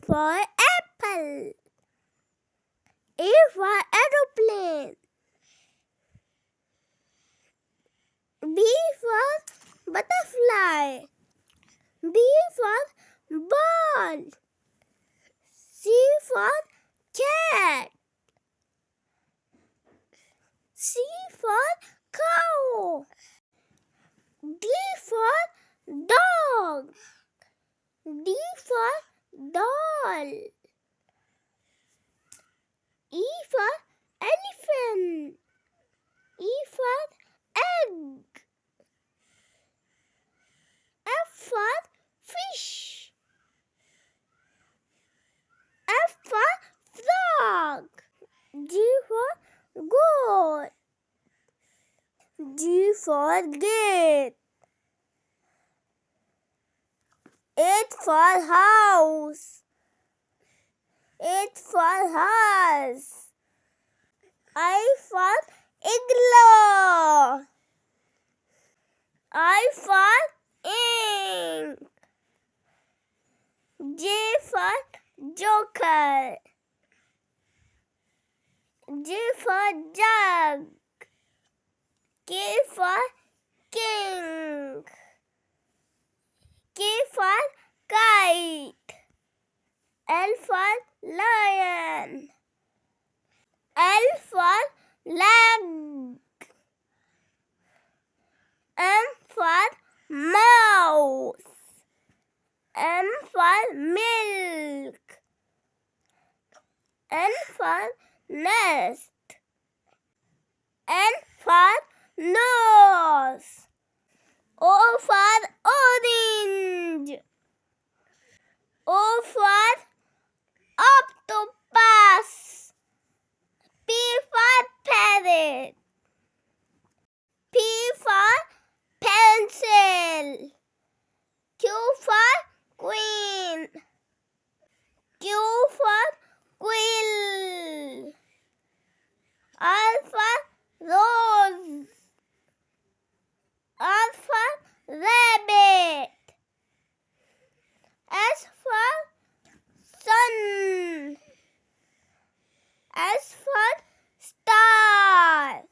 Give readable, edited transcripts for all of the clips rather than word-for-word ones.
for apple. A for aeroplane. B for butterfly. B for ball. C for cat. C for cow. D for dog. D for doll. E for elephant. E for egg. F for fish. F for frog. G for goat. G for gate. H for house. H for horse. I for igloo. I for ink. J for joker. J for jug. K for king. K for kite. L for lion. L for leg. M for mouse. M for milk. N for nest. N for nose. O for orange. O for octopus. P for parrot. P for pencil. Q for queen. Q for quill. R for rose. R for rabbit. S for sun. S for star.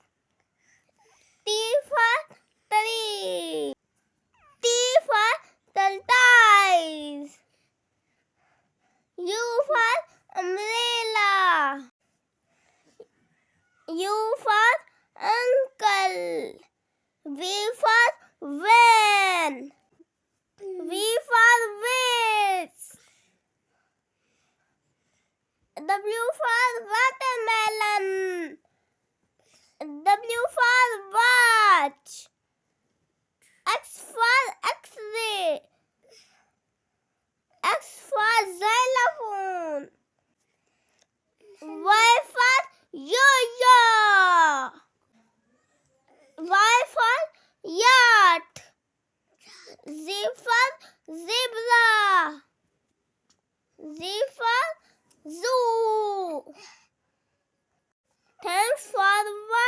T for tree. T for tortoise. U for umbrella. U for uncle. V for van. V for vase. W for watermelon. W for watch. X for X-ray. X for xylophone. Y for yo-yo. Y for yacht. Z for zebra. Z for zoo. Thanks for watching.